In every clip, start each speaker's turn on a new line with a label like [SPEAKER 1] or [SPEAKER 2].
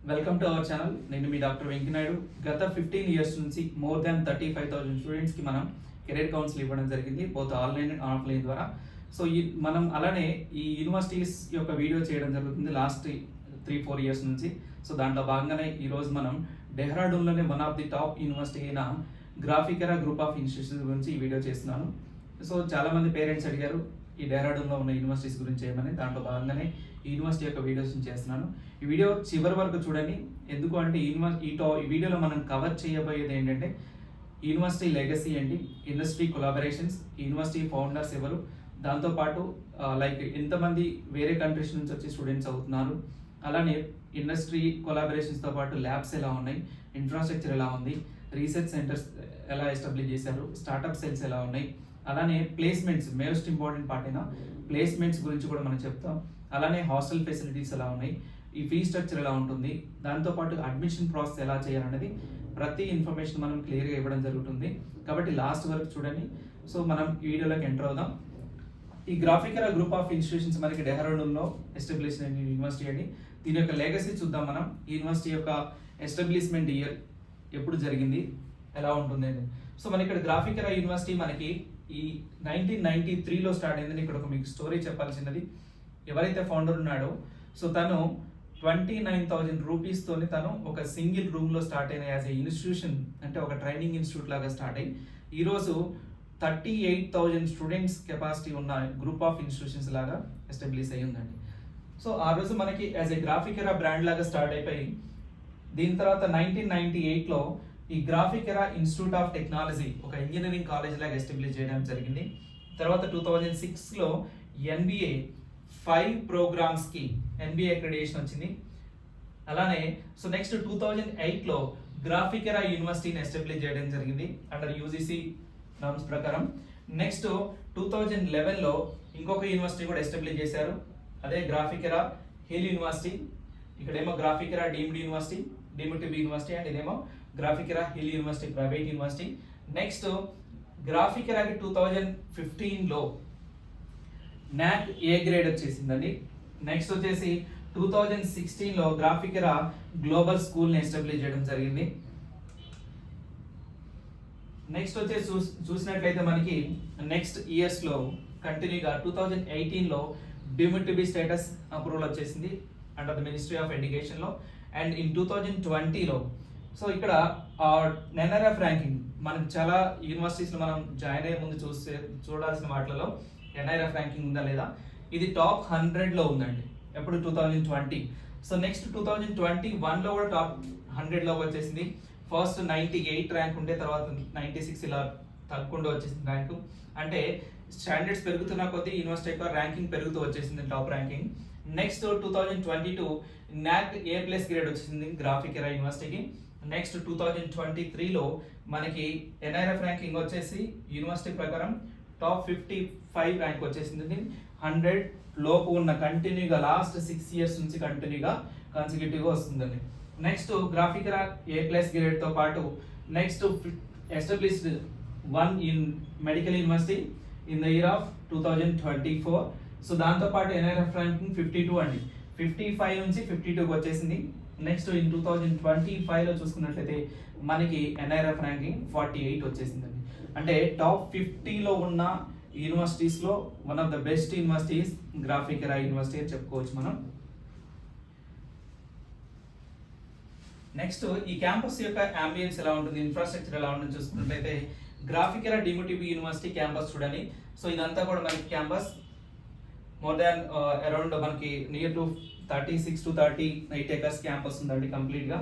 [SPEAKER 1] Welcome to our channel. నేను మీ doctor Venkanaidu. గత 15 years నుంచి మోర్ దాన్ 35,000 స్టూడెంట్స్కి మనం కెరీర్ కౌన్సిల్ ఇవ్వడం జరిగింది, బోత్ ఆన్లైన్ అండ్ ఆఫ్లైన్ ద్వారా. సో మనం అలానే ఈ యూనివర్సిటీస్ యొక్క వీడియో చేయడం జరుగుతుంది లాస్ట్ 3-4 ఇయర్స్ నుంచి. సో దాంట్లో భాగంగానే ఈరోజు మనం డెహ్రాడూన్లోనే one of the top university అయిన గ్రాఫికెరా గ్రూప్ ఆఫ్ ఇన్స్టిట్యూషన్స్ గురించి ఈ వీడియో చేస్తున్నాను. సో చాలామంది పేరెంట్స్ అడిగారు ఈ డెహ్రాడూన్లో ఉన్న యూనివర్సిటీస్ గురించి ఏమని. దాంట్లో భాగంగానే ఈ యూనివర్సిటీ యొక్క వీడియోస్ చేస్తున్నాను. ఈ వీడియో చివరి వరకు చూడండి. ఎందుకు అంటే ఈ వీడియోలో మనం కవర్ చేయబోయేది ఏంటంటే యూనివర్సిటీ లెగసీ ఏంటి, ఇండస్ట్రీ కొలాబరేషన్స్, యూనివర్సిటీ ఫౌండర్స్ ఎవరు, దాంతోపాటు లైక్ ఎంతమంది వేరే కంట్రీస్ నుంచి వచ్చి స్టూడెంట్స్ అవుతున్నారు, అలానే ఇండస్ట్రీ కొలాబరేషన్స్తో పాటు ల్యాబ్స్ ఎలా ఉన్నాయి, ఇన్ఫ్రాస్ట్రక్చర్ ఎలా ఉంది, రీసెర్చ్ సెంటర్స్ ఎలా ఎస్టాబ్లిష్ చేశారు, స్టార్టప్ సెల్స్ ఎలా ఉన్నాయి, అలానే ప్లేస్మెంట్స్ మోస్ట్ ఇంపార్టెంట్ పార్ట్ అయినా ప్లేస్మెంట్స్ గురించి కూడా మనం చెప్తాం. అలానే హాస్టల్ ఫెసిలిటీస్ ఎలా ఉన్నాయి, ఈ ఫీ స్ట్రక్చర్ ఎలా ఉంటుంది, దాంతోపాటు అడ్మిషన్ ప్రాసెస్ ఎలా చేయాలనేది ప్రతి ఇన్ఫర్మేషన్ మనం క్లియర్గా ఇవ్వడం జరుగుతుంది. కాబట్టి లాస్ట్ వరకు చూడండి. సో మనం ఈ వీడియోలోకి ఎంటర్ అవుదాం. ఈ గ్రాఫికెరా గ్రూప్ ఆఫ్ ఇన్స్టిట్యూషన్స్ మనకి డెహ్రాడూన్లో ఎస్టాబ్లిష్ అయిన యూనివర్సిటీ అండి. దీని యొక్క లెగసీ చూద్దాం మనం. ఈ యూనివర్సిటీ యొక్క ఎస్టాబ్లిష్మెంట్ ఇయర్ ఎప్పుడు జరిగింది, ఎలా ఉంటుంది అని. సో మన ఇక్కడ గ్రాఫికెరా యూనివర్సిటీ మనకి ఈ 1993లో స్టార్ట్ అయిందని ఇక్కడ ఒక మీకు స్టోరీ చెప్పాల్సినది. ఎవరైతే ఫౌండర్ ఉన్నాడో సో తను 29,000 రూపీస్తోని తను ఒక సింగిల్ రూమ్లో స్టార్ట్ అయిన యాజ్ ఏ ఇన్స్టిట్యూషన్, అంటే ఒక ట్రైనింగ్ ఇన్స్టిట్యూట్ లాగా స్టార్ట్ అయ్యి ఈరోజు 38,000 స్టూడెంట్స్ కెపాసిటీ ఉన్న గ్రూప్ ఆఫ్ ఇన్స్టిట్యూషన్స్ లాగా ఎస్టాబ్లిష్ అయ్యి ఉందండి. సో ఆ రోజు మనకి యాజ్ ఏ గ్రాఫికెరా బ్రాండ్ లాగా స్టార్ట్ అయిపోయి దీని తర్వాత 1998లో ఈ గ్రాఫికెరా ఇన్స్టిట్యూట్ ఆఫ్ టెక్నాలజీ ఒక ఇంజనీరింగ్ కాలేజ్ లాగా ఎస్టాబ్లిష్ చేయడం జరిగింది. తర్వాత 2006లో NBA 5 ప్రోగ్రామ్స్కి NBA అక్రిడిటేషన్ వచ్చింది. అలానే సో నెక్స్ట్ 2008లో గ్రాఫికెరా యూనివర్సిటీని ఎస్టాబ్లిష్ చేయడం జరిగింది అండర్ UGC నామ్స్ ప్రకారం. నెక్స్ట్ 2011లో ఇంకొక యూనివర్సిటీ కూడా ఎస్టాబ్లిష్ చేశారు, అదే గ్రాఫికెరా హిల్ యూనివర్సిటీ. ఇక్కడేమో Graphic Era deemed university, deemed to be university, and ఇదేమో Graphic Era hill university private university. Next గ్రాఫికెరాకి 2015లో NAC A గ్రేడ్ వచ్చేసిందండి. నెక్స్ట్ వచ్చేసి 2016లో గ్రాఫికెరా గ్లోబల్ స్కూల్ని ఎస్టాబ్లిష్ చేయడం జరిగింది. నెక్స్ట్ వచ్చేసి చూసినట్లయితే మనకి నెక్స్ట్ ఇయర్స్లో కంటిన్యూగా 2018లో deemed to be status approval వచ్చేసింది అండర్ ద మినిస్ట్రీ ఆఫ్ ఎడ్యుకేషన్లో. అండ్ ఇన్ 2020లో సో ఇక్కడ NRF ర్యాంకింగ్ మనకు చాలా యూనివర్సిటీస్లో మనం జాయిన్ అయ్యే ముందు చూడాల్సిన వాటిలో NRF ర్యాంకింగ్ ఉందా లేదా, ఇది టాప్ 100లో ఉందండి ఎప్పుడు 2020. సో నెక్స్ట్ 2021లో కూడా టాప్ 100లోకి వచ్చేసింది. ఫస్ట్ 98 ర్యాంక్ ఉంటే తర్వాత 96 ఇలా తగ్గకుండా వచ్చేసింది ర్యాంకు. అంటే స్టాండర్డ్స్ పెరుగుతున్న కొద్దీ యూనివర్సిటీ యొక్క ర్యాంకింగ్ పెరుగుతూ వచ్చేసింది top ranking. Next 2022 NAC A+ grade వచ్చేసింది గ్రాఫికెరా యూనివర్సిటీకి. నెక్స్ట్ 2023లో మనకి NRF ర్యాంకింగ్ వచ్చేసి యూనివర్సిటీ ప్రకారం టాప్ 55 ర్యాంక్ వచ్చేసింది. 100 లోపు ఉన్న కంటిన్యూగా లాస్ట్ 6 ఇయర్స్ నుంచి కంటిన్యూగా కన్సిక్యూటివ్గా వస్తుందండి. నెక్స్ట్ గ్రాఫికెరా A+ గ్రేడ్తో పాటు next established 1 in medical university in the year of 2024. So దాంతోపాటు NRF ర్యాంకింగ్ 52 అండి, 55 నుంచి 52కి వచ్చేసింది. నెక్స్ట్ ఇన్ 2025లో చూసుకున్నట్లయితే మనకి NRF ర్యాంకింగ్ 48 వచ్చేసిందండి. అంటే టాప్ 50లో ఉన్న యూనివర్సిటీస్లో one of the best universities Graphic Era university అని చెప్పుకోవచ్చు మనం. నెక్స్ట్ ఈ క్యాంపస్ యొక్క అంబియన్స్ ఎలా ఉంటుంది, ఇన్ఫ్రాస్ట్రక్చర్ ఎలా ఉంటుంది చూసుకున్నట్లయితే Graphic Era deemed to be university campus చూడండి. సో ఇదంతా కూడా మనకి క్యాంపస్ మోర్ దాన్ అరౌండ్ మనకి near to 36 to 38 acres campus ఉందండి కంప్లీట్గా.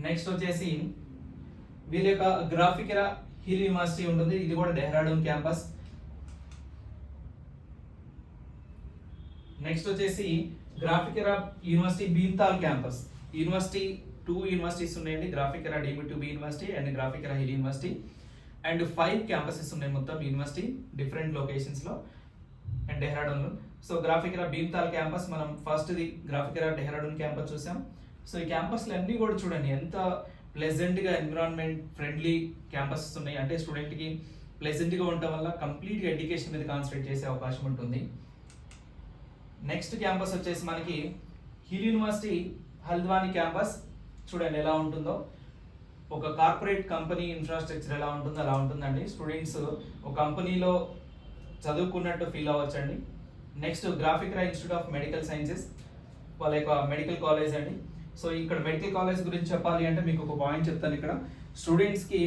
[SPEAKER 1] నెక్స్ట్ వచ్చేసి వీళ్ళ యొక్క గ్రాఫికెరా హిల్ యూనివర్సిటీ ఉంటుంది, ఇది కూడా డెహ్రాడూన్ క్యాంపస్. నెక్స్ట్ వచ్చేసి Graphic Era university Bhimtal campus. University 2 universities ఉన్నాయండి, Graphic Era deemed to be university and Graphic Era hill university. And 5 campuses ఉన్నాయి మొత్తం యూనివర్సిటీ డిఫరెంట్ లొకేషన్స్లో అండ్ డెహ్రాడూన్లో. సో గ్రాఫికెరా భీమ్తాల్ క్యాంపస్ మనం ఫస్ట్ది గ్రాఫికెరా డెహ్రాడూన్ క్యాంపస్ చూసాం. సో ఈ క్యాంపస్లు అన్నీ కూడా చూడండి ఎంత ప్లెజెంట్గా ఎన్విరాన్మెంట్ ఫ్రెండ్లీ క్యాంపసెస్ ఉన్నాయి. అంటే స్టూడెంట్కి ప్లెజెంట్గా ఉండటం వల్ల కంప్లీట్గా ఎడ్యుకేషన్ మీద కాన్సన్ట్రేట్ చేసే అవకాశం ఉంటుంది. నెక్స్ట్ క్యాంపస్ వచ్చేసి మనకి హిల్ యూనివర్సిటీ హల్ద్వానీ క్యాంపస్ చూడండి ఎలా ఉంటుందో, ఒక కార్పొరేట్ కంపెనీ ఇన్ఫ్రాస్ట్రక్చర్ ఎలా ఉంటుందో అలా ఉంటుందండి. స్టూడెంట్స్ ఒక కంపెనీలో చదువుకున్నట్టు ఫీల్ అవ్వచ్చండి. Next Graphic Era institute of medical sciences, వాళ్ళ యొక్క మెడికల్ కాలేజ్ అండి. సో ఇక్కడ మెడికల్ కాలేజ్ గురించి చెప్పాలి అంటే మీకు ఒక పాయింట్ చెప్తాను. ఇక్కడ స్టూడెంట్స్కి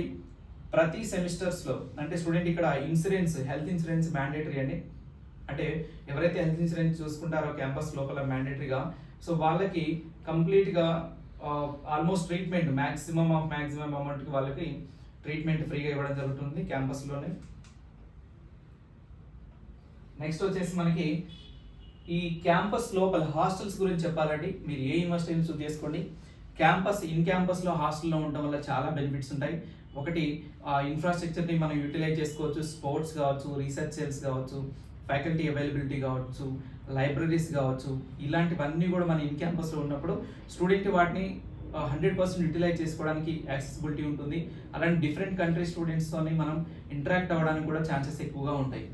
[SPEAKER 1] ప్రతి సెమిస్టర్స్లో అంటే స్టూడెంట్ ఇక్కడ హెల్త్ ఇన్సూరెన్స్ మ్యాండేటరీ అండి. అంటే ఎవరైతే హెల్త్ ఇన్సూరెన్స్ చూసుకుంటారో క్యాంపస్ లోపల మ్యాండేటరీగా, సో వాళ్ళకి కంప్లీట్గా ఆల్మోస్ట్ ట్రీట్మెంట్ మ్యాక్సిమం అమౌంట్కి వాళ్ళకి ట్రీట్మెంట్ ఫ్రీగా ఇవ్వడం జరుగుతుంది క్యాంపస్లోనే. నెక్స్ట్ వచ్చేసి మనకి ఈ క్యాంపస్ లోపల హాస్టల్స్ గురించి చెప్పాలండి. మీరు ఏ యూనివర్సిటీ చూస్ చేసుకోండి, క్యాంపస్లో హాస్టల్లో ఉండడం వల్ల చాలా బెనిఫిట్స్ ఉంటాయి. ఒకటి ఇన్ఫ్రాస్ట్రక్చర్ని మనం యూటిలైజ్ చేసుకోవచ్చు, స్పోర్ట్స్ కావచ్చు, రీసెర్చ్ సెల్స్ కావచ్చు, ఫ్యాకల్టీ అవైలబిలిటీ కావచ్చు, లైబ్రరీస్ కావచ్చు, ఇలాంటివన్నీ కూడా మన ఇన్ క్యాంపస్లో ఉన్నప్పుడు స్టూడెంట్ వాటిని 100% యూటిలైజ్ చేసుకోవడానికి యాక్సెసిబిలిటీ ఉంటుంది. అలాంటి డిఫరెంట్ కంట్రీ స్టూడెంట్స్తోని మనం ఇంటరాక్ట్ అవ్వడానికి కూడా ఛాన్సెస్ ఎక్కువగా ఉంటాయి.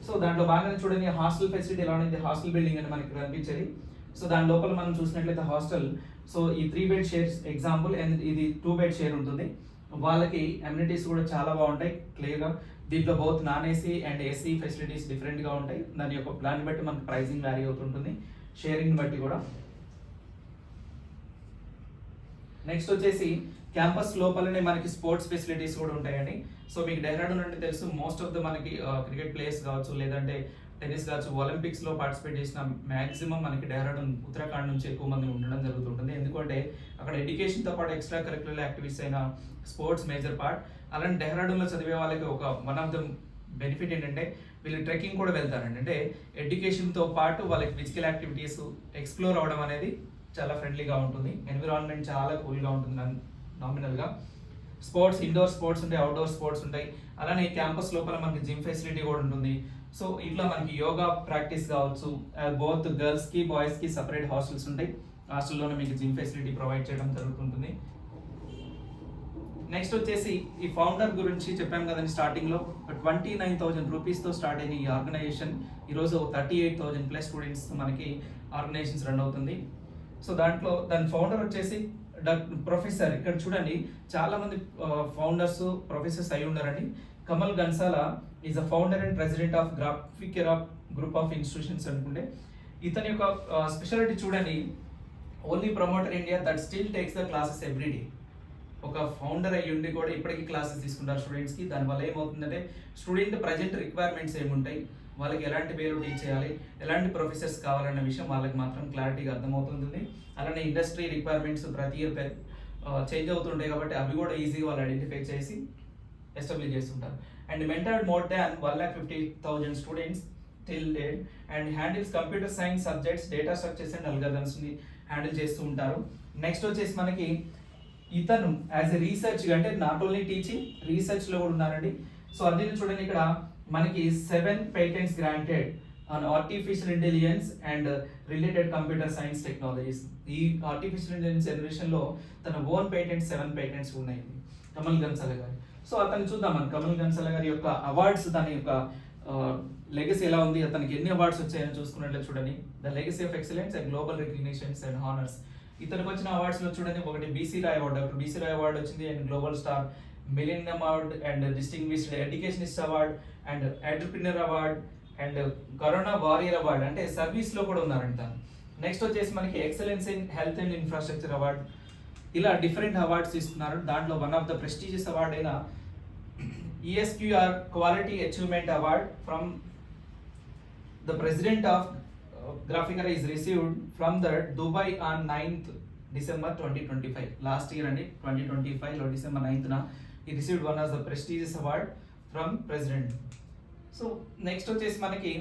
[SPEAKER 1] సో దాంట్లో బాగానే చూడండి హాస్టల్ ఫెసిలిటీ ఎలా ఉంది, హాస్టల్ బిల్డింగ్ అని మనకి కనిపించేది. సో దాని లోపల మనం చూసినట్లయితే హాస్టల్, సో ఈ 3 బెడ్ షేర్స్ ఎగ్జాంపుల్ అండ్ ఇది 2 బెడ్ షేర్ ఉంటుంది. వాళ్ళకి అమ్యూనిటీస్ కూడా చాలా బాగుంటాయి క్లియర్గా. దీంట్లో both non AC and AC facilities డిఫరెంట్గా ఉంటాయి. దాని యొక్క ప్లాన్ బట్టి మనకు ప్రైసింగ్ వ్యారీ అవుతుంటుంది, షేరింగ్ బట్టి కూడా. నెక్స్ట్ వచ్చేసి క్యాంపస్ లోపలనే మనకి స్పోర్ట్స్ ఫెసిలిటీస్ కూడా ఉంటాయండి. సో మీకు డెహ్రాడూన్ అంటే తెలుసు, మోస్ట్ ఆఫ్ ద మనకి క్రికెట్ ప్లేయర్స్ కావచ్చు, లేదంటే టెన్నిస్ కావచ్చు, ఒలింపిక్స్లో పార్టిసిపేట్ చేసిన మ్యాక్సిమం మనకి డెహ్రాడూన్ ఉత్తరాఖండ్ నుంచి ఎక్కువ మంది ఉండడం జరుగుతుంటుంది. ఎందుకంటే అక్కడ ఎడ్యుకేషన్తో పాటు ఎక్స్ట్రా కరిక్యులర్ యాక్టివిటీస్ అయిన స్పోర్ట్స్ మేజర్ పార్ట్. అలాంటి డెహ్రాడూన్లో చదివే వాళ్ళకి ఒక వన్ ఆఫ్ ద బెనిఫిట్ ఏంటంటే వీళ్ళు ట్రెక్కింగ్ కూడా వెళ్తారండి. అంటే ఎడ్యుకేషన్తో పాటు వాళ్ళకి ఫిజికల్ యాక్టివిటీస్ ఎక్స్ప్లోర్ అవ్వడం అనేది చాలా ఫ్రెండ్లీగా ఉంటుంది. ఎన్విరాన్మెంట్ చాలా కూల్గా ఉంటుంది నామినల్గా. స్పోర్ట్స్, ఇండోర్ స్పోర్ట్స్ ఉంటాయి, అవుట్డోర్ స్పోర్ట్స్ ఉంటాయి. అలానే క్యాంపస్ లోపల మనకి జిమ్ ఫెసిలిటీ కూడా ఉంటుంది. సో ఇట్లా మనకి యోగా ప్రాక్టీస్ కావచ్చు, బోత్ గర్ల్స్కి బాయ్స్కి సపరేట్ హాస్టల్స్ ఉంటాయి. హాస్టల్లోనే మీకు జిమ్ ఫెసిలిటీ ప్రొవైడ్ చేయడం జరుగుతుంటుంది. నెక్స్ట్ వచ్చేసి ఈ ఫౌండర్ గురించి చెప్పాం కదండి స్టార్టింగ్లో, 29,000 రూపీస్తో స్టార్ట్ అయిన ఈ ఆర్గనైజేషన్ ఈరోజు 38,000 ప్లస్ స్టూడెంట్స్ మనకి ఆర్గనైజేషన్స్ రన్ అవుతుంది. సో దాని ఫౌండర్ వచ్చేసి ప్రొఫెసర్, ఇక్కడ చూడండి చాలా మంది ఫౌండర్స్ ప్రొఫెసర్స్ అయి ఉన్నారండి. Kamal Ghanshala is a founder and president of Graphic Era group of institutions అనుకుంటే. ఇతని యొక్క స్పెషాలిటీ చూడండి, only promoter India that still takes the classes every day. ఒక ఫౌండర్ అయ్యి ఉండి కూడా ఇప్పటికీ క్లాసెస్ తీసుకుంటారు స్టూడెంట్స్కి. దానివల్ల ఏమవుతుందంటే స్టూడెంట్ ప్రజెంట్ రిక్వైర్మెంట్స్ ఏముంటాయి, వాళ్ళకి ఎలాంటి వేలో టీచ్ చేయాలి, ఎలాంటి ప్రొఫెసర్స్ కావాలన్న విషయం వాళ్ళకి మాత్రం క్లారిటీగా అర్థమవుతుంది. అలానే ఇండస్ట్రీ రిక్వైర్మెంట్స్ ప్రతి ఇయర్ చేంజ్ అవుతుంటాయి కాబట్టి అవి కూడా ఈజీగా వాళ్ళు ఐడెంటిఫై చేసి ఎస్టాబ్లిష్ చేస్తుంటారు. And mentored more than 150,000 students till date and handles computer science subjects, data structures and అల్గారిథమ్స్ని హ్యాండిల్ చేస్తూ ఉంటారు. నెక్స్ట్ వచ్చేసి మనకి ఇతను యాజ్ ఎ రీసెర్చ్ అంటే నాట్ ఓన్లీ టీచింగ్, రీసెర్చ్లో కూడా ఉన్నారండి. సో అదే చూడండి ఇక్కడ మనకి 7 patents granted on artificial intelligence and related computer science technologies. ఈ ఆర్టిఫిషియల్ ఇంటెలిజెన్స్ జనరేషన్లో తన ఓన్ పేటెంట్స్ 7 patents ఉన్నాయి కమల్ గన్సాలా గారు. సో అతను చూద్దాం, మన కమల్ గన్సాలా గారి యొక్క అవార్డ్స్, దాని యొక్క లెగసీ ఎలా ఉంది, అతనికి ఎన్ని అవార్డ్స్ వచ్చాయని చూసుకున్నట్లయితే చూడండి, the legacy of excellence and global recognitions and honours. ఇతనికి వచ్చిన అవార్డ్స్లో చూడండి, ఒకటి BC Roy award, doctor BC Roy award వచ్చింది, and global star millennium award and distinguished educationist award and entrepreneur award and corona warrior award, అంటే సర్వీస్లో కూడా ఉన్నారంట. నెక్స్ట్ వచ్చేసి మనకి excellence in health and infrastructure award. ఇలా డిఫరెంట్ అవార్డ్స్ తీసుకున్నారు. దాంట్లో one of the prestigious award అయిన ESQR quality achievement award from the president of Graphic Era is received from the Dubai on 9th December 2025. Last year అండి, 2025లో December 9th he received one as the prestigious award from president. So next వచ్చేసి మనకి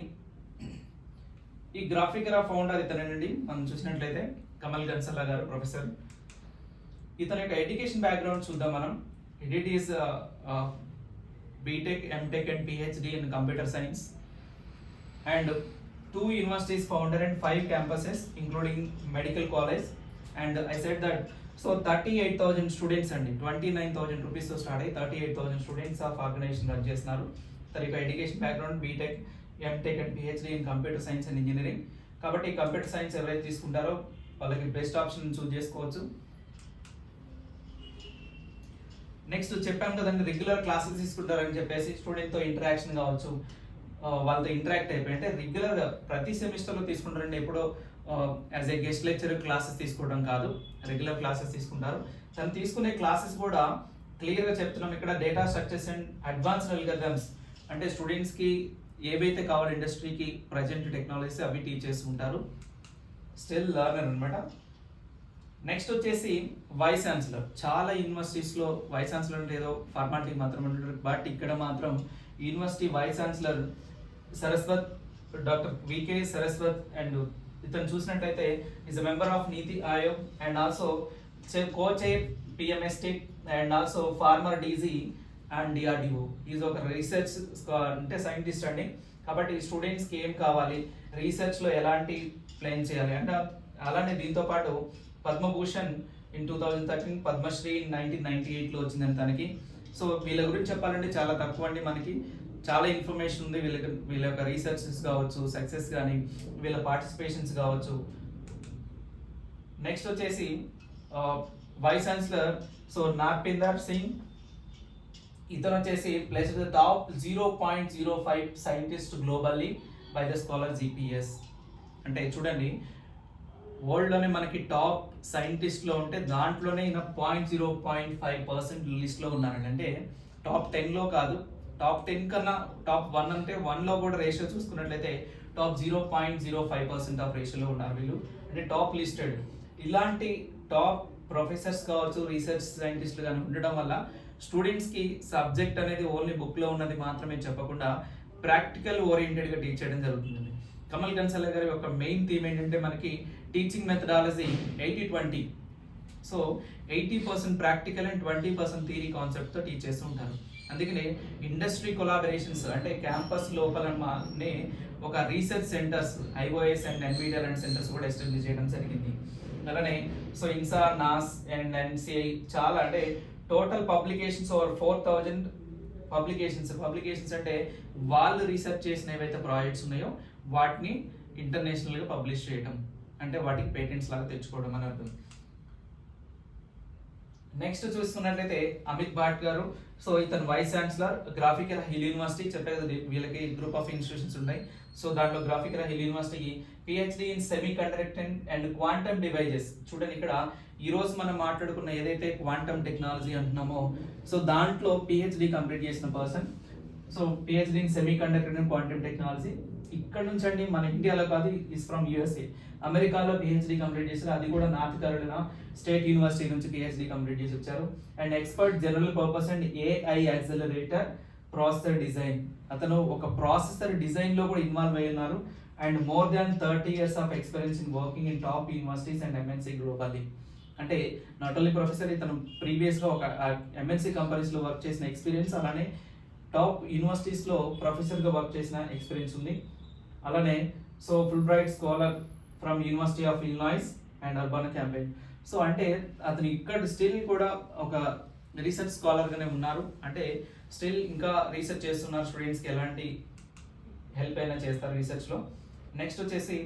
[SPEAKER 1] ఈ గ్రాఫికరా founder ఇతనేనండి. మనం చూసినట్లయితే కమల్ గన్సాలా గారు professor. ఇతని యొక్క ఎడ్యుకేషన్ బ్యాక్గ్రౌండ్ చూద్దాం మనం. It is BTech, MTech and PhD in computer science and 2 universities founder and 5 campuses including medical college. And I said that so 38,000 students అండి, 29,000 రూపీస్తో స్టార్ట్ అయ్యి 38,000 స్టూడెంట్స్ ఆఫ్ ఆర్గనైజేషన్ రన్ చేస్తున్నారు. తన యొక్క education background BTech, MTech and PhD in computer science and engineering. కాబట్టి computer science ఎవరైతే తీసుకుంటారో వాళ్ళకి best option choose చేసుకోవచ్చు. నెక్స్ట్ చెప్పాం కదండి, రెగ్యులర్ క్లాసెస్ తీసుకుంటారని చెప్పేసి స్టూడెంట్తో ఇంటరాక్షన్ కావచ్చు, వాళ్ళతో ఇంటరాక్ట్ అయిపోయి అంటే రెగ్యులర్గా ప్రతి సెమిస్టర్లో తీసుకుంటారండి. ఎప్పుడో as a guest lecture classes తీసుకోవడం కాదు, రెగ్యులర్ క్లాసెస్ తీసుకుంటారు. తను తీసుకునే క్లాసెస్ కూడా క్లియర్గా చెప్తున్నాం ఇక్కడ, data structures and advanced algorithms అంటే స్టూడెంట్స్కి ఏవైతే కావాలి ఇండస్ట్రీకి ప్రజెంట్ టెక్నాలజీస్ అవి టీచ్ చేస్తుంటారు. స్టిల్ లర్నర్ అనమాట. నెక్స్ట్ వచ్చేసి వైస్ ఛాన్సలర్. చాలా యూనివర్సిటీస్లో వైస్ ఛాన్సలర్ అంటే ఏదో ఫార్మాలిటీ మాత్రం ఉంటారు, బట్ ఇక్కడ మాత్రం university vice chancellor Saraswat, doctor VK Saraswat, and ఇతను చూసినట్లయితే is a member of NITI Aayog and also co-chair PMSTIAC and also former DG and DRDO. Is ఒక రీసెర్చ్ అంటే సైంటిస్ట్ అండి. కాబట్టి స్టూడెంట్స్కి ఏం కావాలి, రీసెర్చ్లో ఎలాంటి ప్లాన్ చేయాలి అంటే అలానే దీంతో పాటు పద్మభూషణ్ ఇన్ 2013, పద్మశ్రీ ఇన్ 1998లో వచ్చిందని తనకి. సో వీళ్ళ గురించి చెప్పాలంటే చాలా తక్కువ అండి, మనకి చాలా ఇన్ఫర్మేషన్ ఉంది వీళ్ళ యొక్క రీసెర్చెస్ కావచ్చు, సక్సెస్ కానీ వీళ్ళ పార్టిసిపేషన్స్ కావచ్చు. నెక్స్ట్ వచ్చేసి వైస్ ఛాన్సలర్ సో నార్పిందర్ సింగ్. ఇతను వచ్చేసి place the top 0.05 scientist globally by the scholar GPS. అంటే చూడండి, వరల్డ్లోనే మనకి టాప్ సైంటిస్ట్లో ఉంటే దాంట్లోనే ఈయన 0.05% లిస్ట్లో ఉన్నారండి. అంటే టాప్ 10లో కాదు, టాప్ 10 కన్నా టాప్ 1 అంటే 1లో కూడా రేషియో చూసుకున్నట్లయితే టాప్ 0.05% ఆఫ్ రేషియోలో ఉన్నారు వీళ్ళు, అంటే టాప్ లిస్టెడ్. ఇలాంటి టాప్ ప్రొఫెసర్స్ కావచ్చు, రీసెర్చ్ సైంటిస్టులు కానీ ఉండడం వల్ల స్టూడెంట్స్కి సబ్జెక్ట్ అనేది ఓన్లీ బుక్లో ఉన్నది మాత్రమే చెప్పకుండా ప్రాక్టికల్ ఓరియంటెడ్గా టీచ్ చేయడం జరుగుతుంది. కమల్ కన్సల్య గారి యొక్క మెయిన్ థీమ్ ఏంటంటే మనకి teaching methodology 80-20. So 80% practical and 20% theory కాన్సెప్ట్తో టీచ్ చేస్తూ ఉంటారు. అందుకనే ఇండస్ట్రీ కొలాబరేషన్స్ అంటే క్యాంపస్ లోపలనే ఒక research centres iOS and Nvidia లాంటి సెంటర్స్ కూడా ఎస్టాబ్లిష్ చేయడం జరిగింది. అలానే సో ఇన్సా, నాస్ అండ్ ఎన్సిఐ చాలా అంటే టోటల్ పబ్లికేషన్స్ ఓవర్ 4000 పబ్లికేషన్స్ అంటే వాళ్ళు రీసెర్చ్ చేసిన ఏవైతే ప్రాజెక్ట్స్ ఉన్నాయో వాటిని ఇంటర్నేషనల్గా పబ్లిష్ చేయడం, అంటే వాటికి పేటెంట్స్ లాగా తెచ్చుకోవడం అని అర్థం. నెక్స్ట్ చూసుకున్నట్లయితే అమిత్ భాట్ గారు. సో ఇతను vice chancellor Graphic Era Hill University. చెప్పే కదా వీళ్ళకి గ్రూప్ ఆఫ్ ఇన్స్టిట్యూషన్స్ ఉన్నాయి. సో దాంట్లో గ్రాఫికల్ హిల్ యూనివర్సిటీకి PhD in semiconductor and quantum devices. చూడండి ఇక్కడ ఈ రోజు మనం మాట్లాడుకున్న ఏదైతే క్వాంటమ్ టెక్నాలజీ అంటున్నామో సో దాంట్లో పిహెచ్డి కంప్లీట్ చేసిన person. So PhD in semiconductor and quantum technology ఇక్కడ నుంచి అండి, మన ఇండియాలో కాదు, ఇస్ ఫ్రమ్ యూఎస్ఏ. అమెరికాలో పిహెచ్డి కంప్లీట్ చేశారు, అది కూడా నార్త్ కరోలినా స్టేట్ యూనివర్సిటీ నుంచి పిహెచ్డి కంప్లీట్ చేసి వచ్చారు. And expert general purpose and AI accelerator processor design. అతను ఒక ప్రాసెసర్ డిజైన్ లో కూడా ఇన్వాల్వ్ అయి ఉన్నారు. And more than 30 years of experience in working in top universities and MNC globally. అంటే నాట్ ఓన్లీ ప్రొఫెసర్, ఇతను ప్రీవియస్గా ఒక ఎంఎన్సీ కంపెనీస్లో వర్క్ చేసిన ఎక్స్పీరియన్స్, అలానే టాప్ యూనివర్సిటీస్లో ప్రొఫెసర్గా వర్క్ చేసిన ఎక్స్పీరియన్స్ ఉంది. అలానే so full bright scholar from university of Illinois and urban campaign. So అంటే అతను ఇక్కడ స్టిల్ కూడా ఒక రీసెర్చ్ స్కాలర్గానే ఉన్నారు, అంటే స్టిల్ ఇంకా రీసెర్చ్ చేస్తున్నారు, స్టూడెంట్స్కి ఎలాంటి హెల్ప్ అయినా చేస్తారు రీసెర్చ్లో. నెక్స్ట్ వచ్చేసి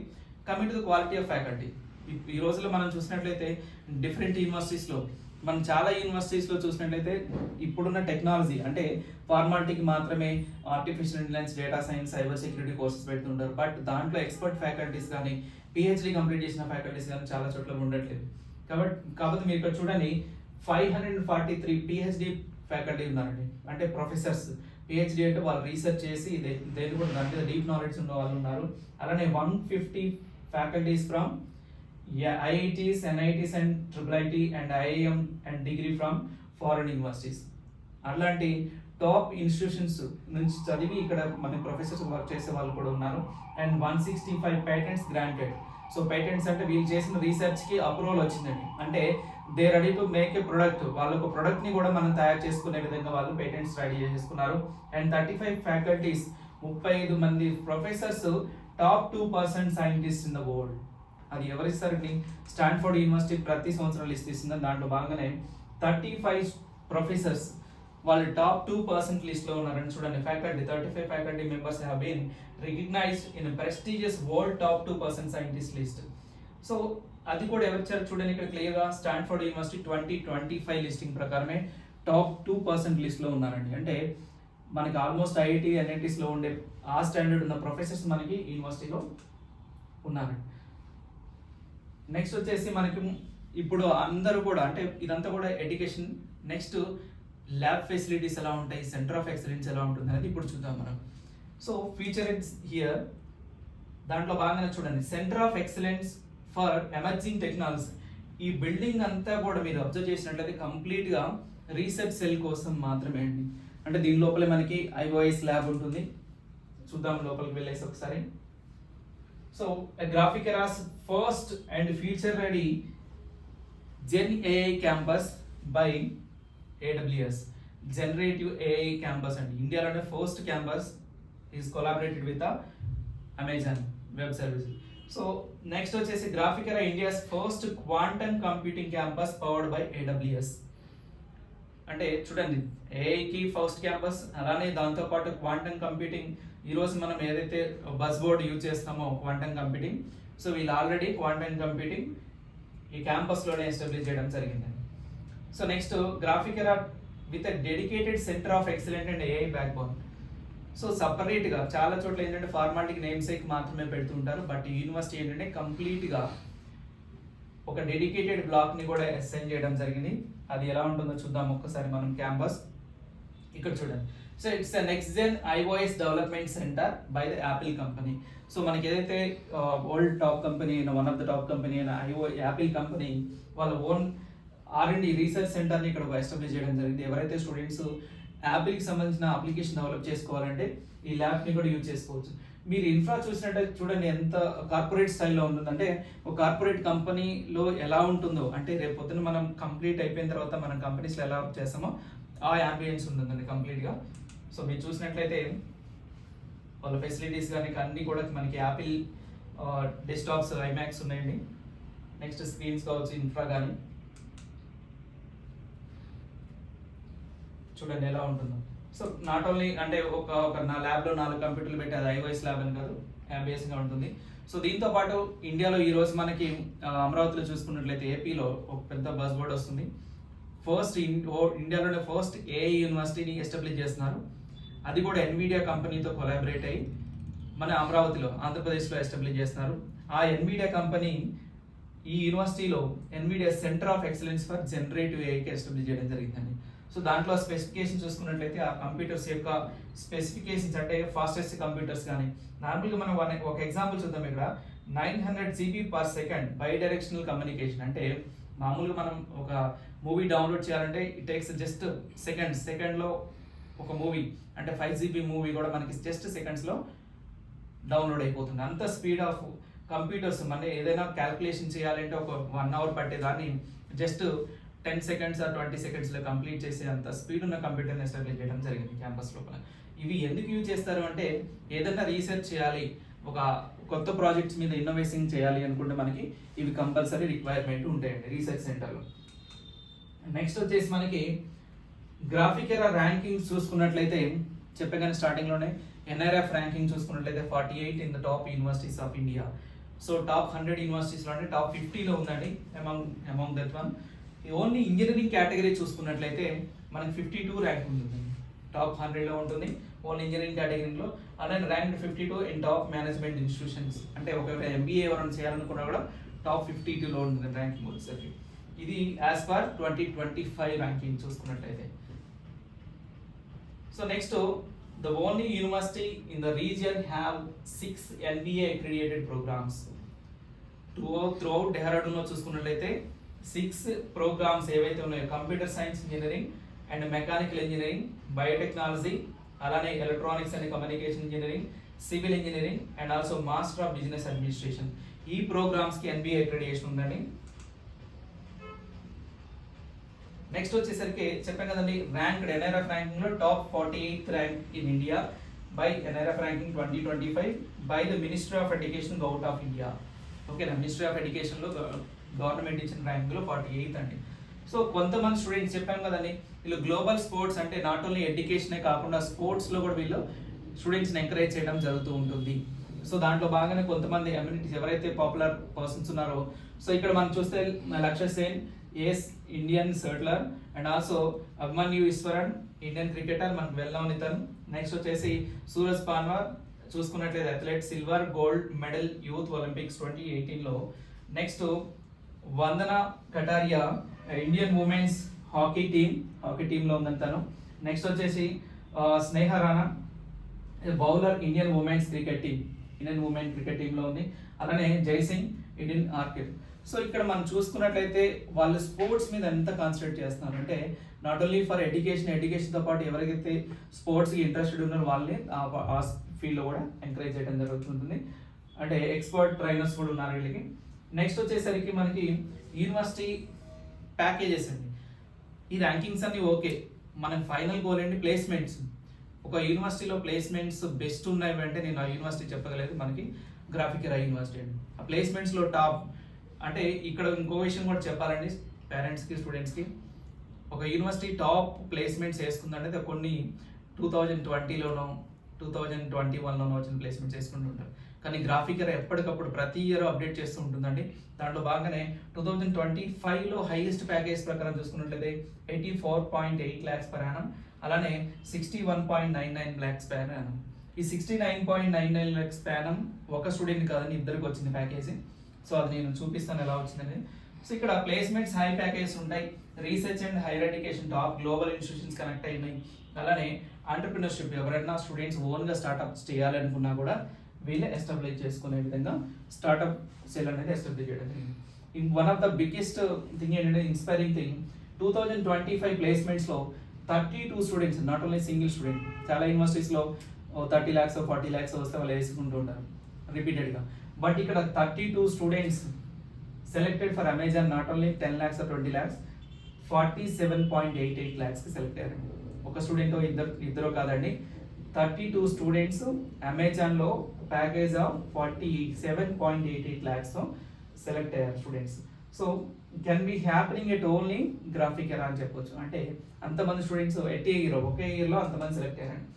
[SPEAKER 1] coming to the quality of faculty. ఈ రోజుల్లో మనం చూసినట్లయితే డిఫరెంట్ యూనివర్సిటీస్లో, మనం చాలా యూనివర్సిటీస్లో చూసినట్లయితే ఇప్పుడున్న టెక్నాలజీ అంటే ఫార్మాలిటీకి మాత్రమే artificial intelligence, data science, cyber security courses పెడుతుంటారు. బట్ దాంట్లో ఎక్స్పర్ట్ ఫ్యాకల్టీస్ కానీ పిహెచ్డి కంప్లీట్ చేసిన ఫ్యాకల్టీస్ కానీ చాలా చోట్ల ఉండట్లేదు. కాబట్టి మీరు ఇక్కడ చూడండి 543 పిహెచ్డి ఫ్యాకల్టీ ఉన్నారండి, అంటే ప్రొఫెసర్స్. పిహెచ్డి అంటే వాళ్ళు రీసెర్చ్ చేసి దేని కూడా దాని మీద డీప్ నాలెడ్జ్ ఉన్న వాళ్ళు ఉన్నారు. అలానే 150 faculties from IITs, NITs and IIIT and IIM and degree from foreign universities. అలాంటి టాప్ ఇన్స్టిట్యూషన్స్ నుంచి చదివి ఇక్కడ మన ప్రొఫెసర్స్ వర్క్ చేసే వాళ్ళు కూడా ఉన్నారు. And 165 patents granted. So patents అంటే వీళ్ళు చేసిన రీసెర్చ్కి అప్రూవల్ వచ్చిందండి, అంటే they ready to make a product. వాళ్ళొక ప్రొడక్ట్ని కూడా మనం తయారు చేసుకునే విధంగా వాళ్ళు పేటెంట్స్ రెడీ చేసుకున్నారు. అండ్ 35 ఫ్యాకల్టీస్, 35 మంది professors, top 2% scientist in the world. అది ఎవరిస్తారండి? స్టాన్ఫోర్డ్ యూనివర్సిటీ ప్రతి సంవత్సరం లిస్ట్ ఇస్తుంది. దాంట్లో భాగంగానే 35 ప్రొఫెసర్స్ వాళ్ళు టాప్ 2% లిస్ట్లో ఉన్నారని చూడండి. Faculty 35 faculty members have been recognised in prestigious world top 2% scientist list. So అది కూడా ఎవరు ఇచ్చారు చూడండి ఇక్కడ క్లియర్గా, స్టాన్ఫోర్డ్ యూనివర్సిటీ 2025 లిస్టింగ్ ప్రకారమే టాప్ 2% లిస్ట్లో ఉన్నారండి. అంటే మనకి ఆల్మోస్ట్ ఐఐటి ఎన్ఐటీస్లో ఉండే ఆ స్టాండర్డ్ ఉన్న ప్రొఫెసర్స్ మనకి యూనివర్సిటీలో ఉన్నారండి. నెక్స్ట్ వచ్చేసి మనకి ఇప్పుడు అందరూ కూడా అంటే ఇదంతా కూడా ఎడ్యుకేషన్. నెక్స్ట్ ల్యాబ్ ఫెసిలిటీస్ ఎలా ఉంటాయి, సెంటర్ ఆఫ్ ఎక్సలెన్స్ ఎలా ఉంటుంది అనేది ఇప్పుడు చూద్దాం మనం. సో ఫీచర్ ఇట్స్ హియర్, దాంట్లో బాగానే చూడండి, centre of excellence for emerging technology. ఈ బిల్డింగ్ అంతా కూడా మీరు అబ్జర్వ్ చేసినట్లయితే కంప్లీట్గా రీసెర్చ్ సెల్ కోసం మాత్రమే అండి. అంటే దీని లోపలే మనకి ఐఓఎస్ ల్యాబ్ ఉంటుంది. చూద్దాం లోపలికి వెళ్ళేసి ఒకసారి. So Graphic Era first and future ready gen AI campus by AWS, generative AI campus అండి. ఇండియాలోనే first campus is collaborated with Amazon web service. So next వచ్చేసి Graphic Era India's first quantum computing campus powered by AWS. అంటే చూడండి, ఏఐకి first campus, అలానే దాంతోపాటు quantum computing. ఈరోజు మనం ఏదైతే బస్ బోర్డ్ యూజ్ చేస్తామో క్వాంటమ్ కంప్యూటింగ్, సో వీళ్ళు ఆల్రెడీ క్వాంటమ్ కంప్యూటింగ్ ఈ క్యాంపస్లోనే ఎస్టాబ్లిష్ చేయడం జరిగిందండి. సో నెక్స్ట్ గ్రాఫిక్ ఎరా with a dedicated centre of excellent and AI back bone. So సపరేట్గా చాలా చోట్ల ఏంటంటే ఫార్మాలిటీకి నేమ్ సేక్ మాత్రమే పెడుతుంటారు, బట్ ఈ యూనివర్సిటీ ఏంటంటే కంప్లీట్గా ఒక డెడికేటెడ్ బ్లాక్ని కూడా అసైన్ చేయడం జరిగింది. అది ఎలా ఉంటుందో చూద్దాం ఒక్కసారి మనం క్యాంపస్. ఇక్కడ చూడండి, so it's next gen iOS development centre by the Apple company. So మనకి ఏదైతే వరల్డ్ టాప్ కంపెనీ అయిన one of the top company అయిన యాపిల్ కంపెనీ వాళ్ళ ఓన్ R&D రీసెర్చ్ సెంటర్ని ఇక్కడ ఎస్టాబ్లిష్ చేయడం జరిగింది. ఎవరైతే స్టూడెంట్స్ యాపిల్కి సంబంధించిన అప్లికేషన్ డెవలప్ చేసుకోవాలంటే ఈ ల్యాబ్ని కూడా యూజ్ చేసుకోవచ్చు. మీరు ఇన్ఫ్రా చూసినట్టు చూడండి ఎంత కార్పొరేట్ స్టైల్లో ఉంటుందంటే, ఒక కార్పొరేట్ కంపెనీలో ఎలా ఉంటుందో, అంటే రేపు పొద్దున మనం కంప్లీట్ అయిపోయిన తర్వాత మనం కంపెనీస్లో ఎలా వర్క్ చేస్తామో ఆ యాంబియన్స్ ఉంటుందండి కంప్లీట్గా. సో మీరు చూసినట్లయితే వాళ్ళ ఫెసిలిటీస్ కానీ అన్నీ కూడా మనకి యాపిల్ డెస్క్టాప్స్ ఐమాక్స్ ఉన్నాయండి. నెక్స్ట్ స్క్రీన్స్ కావచ్చు, ఇన్ఫ్రా కానీ చూడండి ఎలా ఉంటుందో. సో నాట్ ఓన్లీ అంటే ఒక నా ల్యాబ్లో 4 కంప్యూటర్లు పెట్టి అది ఐఓఎస్ ల్యాబ్ అని కాదు, అంబియస్గా ఉంటుంది. సో దీంతో పాటు ఇండియాలో ఈరోజు మనకి అమరావతిలో చూసుకున్నట్లయితే ఏపీలో ఒక పెద్ద బస్ బోర్డ్ వస్తుంది. ఫస్ట్ ఇండియాలోనే ఫస్ట్ ఏఐ యూనివర్సిటీని ఎస్టాబ్లిష్ చేస్తున్నారు. అది కూడా ఎన్విడియా కంపెనీతో కొలాబరేట్ అయ్యి మన అమరావతిలో ఆంధ్రప్రదేశ్లో ఎస్టాబ్లిష్ చేస్తున్నారు. ఆ ఎన్విడియా కంపెనీ ఈ యూనివర్సిటీలో Nvidia centre of excellence for generative ఏఐకి ఎస్టాబ్లిష్ చేయడం జరిగిందండి. సో దాంట్లో స్పెసిఫికేషన్ చూసుకున్నట్లయితే ఆ కంప్యూటర్స్ యొక్క స్పెసిఫికేషన్స్ అంటే ఫాస్టెస్ట్ కంప్యూటర్స్ కానీ నార్మల్గా మనం ఒక ఎగ్జాంపుల్ చూద్దాం. ఇక్కడ 900 GB/s బై డైరెక్షనల్ కమ్యూనికేషన్. అంటే మామూలుగా మనం ఒక మూవీ డౌన్లోడ్ చేయాలంటే ఇట్ టేక్స్ జస్ట్ సెకండ్లో ఒక మూవీ అంటే 5 GB మూవీ కూడా మనకి జస్ట్ సెకండ్స్లో డౌన్లోడ్ అయిపోతుంది. అంత స్పీడ్ ఆఫ్ కంప్యూటర్స్. మన ఏదైనా క్యాల్కులేషన్ చేయాలంటే ఒక 1 hour పట్టేదాన్ని జస్ట్ 10 seconds or 20 secondsలో కంప్లీట్ చేసే అంత స్పీడ్ ఉన్న కంప్యూటర్ని ఎస్టాబ్లిష్ చేయడం జరిగింది క్యాంపస్ లోపల. ఇవి ఎందుకు యూజ్ చేస్తారు అంటే ఏదైనా రీసెర్చ్ చేయాలి, ఒక కొత్త ప్రాజెక్ట్స్ మీద ఇన్నోవేషన్ చేయాలి అనుకుంటే మనకి ఇవి కంపల్సరీ రిక్వైర్మెంట్ ఉంటాయండి రీసెర్చ్ సెంటర్లో. నెక్స్ట్ వచ్చేసి మనకి గ్రాఫిక్ ఎరా ర్యాంకింగ్ చూసుకున్నట్లయితే చెప్పగానే స్టార్టింగ్లోనే NRF ర్యాంకింగ్ చూసుకున్నట్లయితే 48 in the top universities of India. So top 100 యూనివర్సిటీస్లో అంటే టాప్ 50లో ఉందండి among that one. Only engineering category చూసుకున్నట్లయితే మనకి 52 ర్యాంక్ ఉంటుంది, టాప్ 100లో ఉంటుంది ఓన్లీ ఇంజనీరింగ్ కేటగిరీలో. అలానే rank 52 in top management institutions. అంటే ఒకవేళ MBA ఎవరైనా చేయాలనుకున్నా కూడా టాప్ 52లో ఉంటుంది ర్యాంకింగ్ వచ్చేసరికి. ఇది యాజ్ పర్ 2025 ర్యాంకింగ్ చూసుకున్నట్లయితే. So next the only university in the region have 6 NBA accredited programs. Throughout డెహ్రాడూన్లో చూసుకున్నట్లయితే 6 ప్రోగ్రామ్స్ ఏవైతే ఉన్నాయో computer science engineering and mechanical engineering, biotechnology, అలానే electronics and communication engineering, civil engineering and also master of business administration. ఈ ప్రోగ్రామ్స్కి NBA accreditation ఉందండి. Next వచ్చేసరికి చెప్పాం కదండి, ర్యాంక్డ్ NRF ర్యాంకింగ్లో top 48th rank in India by NRF ranking 2025 by the ministry of education government of India. ఓకేనా, ministry of ఎడ్యుకేషన్లో government ఇచ్చిన ర్యాంకులో 48th అండి. సో కొంతమంది స్టూడెంట్స్ చెప్పాం కదండి, వీళ్ళు గ్లోబల్ స్పోర్ట్స్ అంటే నాట్ ఓన్లీ ఎడ్యుకేషనే కాకుండా స్పోర్ట్స్లో కూడా వీళ్ళు స్టూడెంట్స్ని ఎంకరేజ్ చేయడం జరుగుతూ ఉంటుంది. సో దాంట్లో బాగానే కొంతమంది అమ్యూనిటీస్ ఎవరైతే పాపులర్ పర్సన్స్ ఉన్నారో, సో ఇక్కడ మనం చూస్తే Lakshya Sen as Indian shuttler and also Abhimanyu Easwaran Indian cricketer మనకు వెల్ నోన్ ఇతను. నెక్స్ట్ వచ్చేసి సూరజ్ పాన్వార్ చూసుకున్నట్లయితే athlete silver gold medal youth Olympics 2018లో. Next Vandana Kataria Indian women's hockey టీంలో ఉందని తను. నెక్స్ట్ వచ్చేసి Sneha Rana bowler Indian women cricket టీంలో ఉంది. అలానే జైసింగ్ ఇండియన్ ఆర్కిడ్. సో ఇక్కడ మనం చూసుకున్నట్లయితే వాళ్ళు స్పోర్ట్స్ మీద ఎంత కాన్సన్ట్రేట్ చేస్తున్నారు అంటే నాట్ ఓన్లీ ఫర్ ఎడ్యుకేషన్తో పాటు ఎవరికైతే స్పోర్ట్స్కి ఇంట్రెస్టెడ్ ఉన్నారో వాళ్ళని ఆ ఫీల్డ్లో కూడా ఎంకరేజ్ చేయడం జరుగుతుంటుంది. అంటే ఎక్స్పర్ట్ ట్రైనర్స్ కూడా ఉన్నారు వీళ్ళకి. నెక్స్ట్ వచ్చేసరికి మనకి యూనివర్సిటీ ప్యాకేజెస్ అండి. ఈ ర్యాంకింగ్స్ అన్ని ఓకే, మన ఫైనల్ గోల్ ఏంటి ప్లేస్మెంట్స్. ఒక యూనివర్సిటీలో ప్లేస్మెంట్స్ బెస్ట్ ఉన్నాయి అంటే నేను ఆ యూనివర్సిటీ చెప్పగలేదు, మనకి గ్రాఫిక్ ఎరా యూనివర్సిటీ అండి. ఆ ప్లేస్మెంట్స్లో టాప్. అంటే ఇక్కడ ఇంకో విషయం కూడా చెప్పాలండి పేరెంట్స్కి స్టూడెంట్స్కి, ఒక యూనివర్సిటీ టాప్ ప్లేస్మెంట్స్ వేసుకుందంటే కొన్ని 2020లోనో 2021లోనో వచ్చిన ప్లేస్మెంట్స్ వేసుకుంటూ ఉంటారు. కానీ గ్రాఫిక్ ఎరా ఎప్పటికప్పుడు ప్రతి ఇయర్ అప్డేట్ చేస్తూ ఉంటుందండి. దాంట్లో బాగానే 2025లో హైయెస్ట్ ప్యాకేజ్ ప్రకారం చూసుకున్నట్లయితే 84.8 lakhs per annum, అలానే 61.99 lakhs per annum. ఈ 69.99 lakhs per annum ఒక స్టూడెంట్ కాదని ఇద్దరికి వచ్చింది ప్యాకేజ్. సో అది నేను చూపిస్తాను ఎలా వచ్చిందని. సో ఇక్కడ ప్లేస్మెంట్స్ హై ప్యాకేజ్ ఉంటాయి, research and higher education top global institutions connect అయినాయి. అలానే ఆంటర్ప్రినర్షిప్ ఎవరైనా స్టూడెంట్స్ ఓన్గా స్టార్ట్అప్స్ చేయాలనుకున్నా కూడా వీళ్ళే ఎస్టాబ్లిష్ చేసుకునే విధంగా స్టార్ట్అప్ సెల్ అనేది ఎస్టాబ్లిష్ చేయడం జరిగింది. One of the biggest thing ఏంటంటే ఇన్స్పైరింగ్ థింగ్ 2025 ప్లేస్మెంట్స్లో 32 students, not only single student. చాలా యూనివర్సిటీస్లో 30 lakhs 40 lakhs వస్తే వాళ్ళు వేసుకుంటూ ఉంటారు రిపీటెడ్గా. బట్ ఇక్కడ 32 students selected for Amazon not only 10 lakhs or 20 lakhs, 47.88 lakhsకి సెలెక్ట్ అయ్యారు. ఒక స్టూడెంట్ ఇద్దరు కాదండి, 32 స్టూడెంట్స్ అమెజాన్లో ప్యాకేజ్ ఆఫ్ 47.88 lakhs సెలెక్ట్ అయ్యారు students. So can be happening at only Graphic Era అని చెప్పొచ్చు. అంటే అంతమంది స్టూడెంట్స్ ఒకే ఇయర్లో అంతమంది సెలెక్ట్ అయ్యారండి.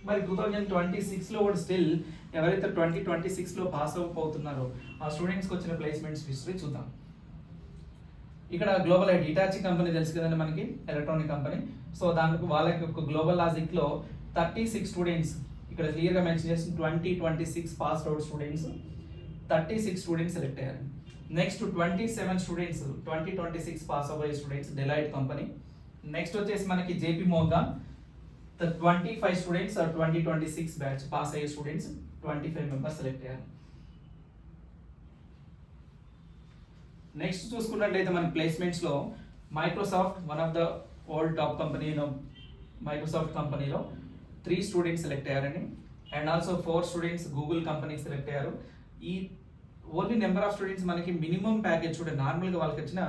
[SPEAKER 1] మరి 2026లో కూడా స్టిల్ ఎవరైతే 2026లో పాస్ అవుతున్నారో ఆ స్టూడెంట్స్కి వచ్చిన ప్లేస్మెంట్స్ హిస్టరీ చూద్దాం. ఇక్కడ గ్లోబల్ హిటాచి కంపెనీ తెలుసు కదండి మనకి, ఎలక్ట్రానిక్ కంపెనీ. సో దానికి వాళ్ళకి ఒక గ్లోబల్ లాజిక్లో 36 స్టూడెంట్స్ ఇక్కడ క్లియర్గా మెన్షన్ చేసిన 2026 pass out students 36 students select అయ్యారు. నెక్స్ట్ 27 స్టూడెంట్స్ 2026 పాస్ అయ్యే స్టూడెంట్స్ డెలైట్ కంపెనీ. నెక్స్ట్ వచ్చేసి మనకి JP Morgan 25 students 2026 batch pass అయ్యే స్టూడెంట్స్ 25 మెంబర్స్ సెలెక్ట్ అయ్యారు. నెక్స్ట్ చూసుకున్నట్లయితే మన ప్లేస్మెంట్స్లో Microsoft one of the old top company, Microsoft కంపెనీలో 3 స్టూడెంట్స్ సెలెక్ట్ అయ్యారండి. And also 4 students Google company select అయ్యారు. ఈ ఓన్లీ నెంబర్ ఆఫ్ స్టూడెంట్స్ మనకి మినిమం ప్యాకేజ్ చూడండి, నార్మల్గా వాళ్ళకి వచ్చిన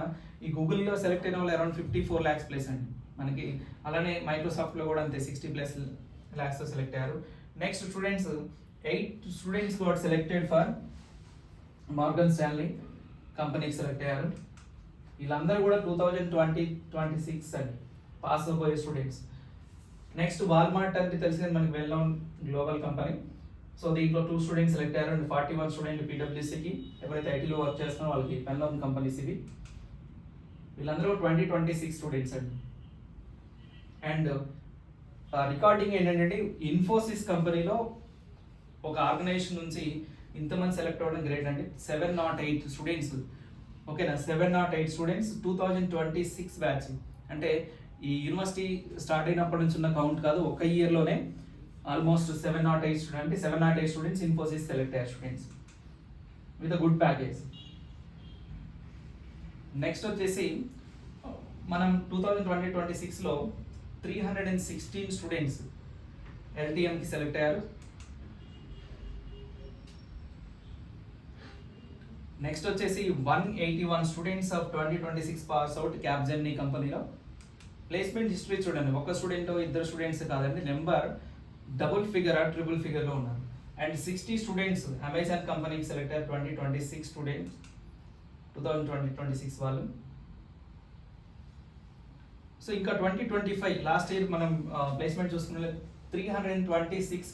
[SPEAKER 1] ఈ గూగుల్లో సెలెక్ట్ అయిన వాళ్ళు అరౌండ్ 54 lakhs ప్లేస్ అండి మనకి. అలానే మైక్రోసాఫ్ట్లో కూడా అంతే 60+ lakhs సెలెక్ట్ అయ్యారు. Next students 8 students got selected for Morgan Stanley కంపెనీకి సెలెక్ట్ అయ్యారు. వీళ్ళందరూ కూడా 2026 అండి పాస్ అయిపోయే స్టూడెంట్స్. నెక్స్ట్ వాల్మార్ట్ అంటే తెలిసింది మనకి well known global company. So దీంట్లో 2 స్టూడెంట్స్ సెలెక్ట్ అయ్యారు అండ్ 41 స్టూడెంట్ పీడబ్ల్యూసీకి, ఎవరైతే ఐటీలో వర్క్ చేస్తున్నారో వాళ్ళకి వెల్ నోన్ కంపెనీస్ ఇవి. వీళ్ళందరూ 2026 స్టూడెంట్స్ అండి. అండ్ రికార్డింగ్ ఏంటంటే ఇన్ఫోసిస్ కంపెనీలో ఒక ఆర్గనైజేషన్ నుంచి ఇంతమంది సెలెక్ట్ అవ్వడం గ్రేట్ అండి. 708 స్టూడెంట్స్, ఓకేనా, 708 స్టూడెంట్స్ 2026 బ్యాచ్. అంటే ఈ యూనివర్సిటీ స్టార్ట్ అయినప్పటి నుంచి ఉన్న కౌంట్ కాదు, ఒక ఇయర్లోనే ఆల్మోస్ట్ 708 స్టూడెంట్, అంటే 708 స్టూడెంట్స్ ఇన్ఫోసిస్ సెలెక్ట్ అయ్యారు students with good package. Next వచ్చేసి మనం 2026లో 316 స్టూడెంట్స్ ఎల్టీఎంకి సెలెక్ట్ అయ్యారు. నెక్స్ట్ వచ్చేసి 181 students of 2026 pass out Capgemini కంపెనీలో. ప్లేస్మెంట్ హిస్టరీ చూడండి, ఒక స్టూడెంట్ ఇద్దరు స్టూడెంట్స్ కాదండి, నెంబర్ డబుల్ ఫిగర్ ట్రిపుల్ ఫిగర్లో ఉన్నారు. అండ్ 60 స్టూడెంట్స్ అమెజాన్ కంపెనీకి సెలెక్ట్ అయ్యారు 2026 స్టూడెంట్స్ 2026 వాళ్ళు. సో ఇంకా 2025 లాస్ట్ ఇయర్ మనం ప్లేస్మెంట్ చూసుకున్న 326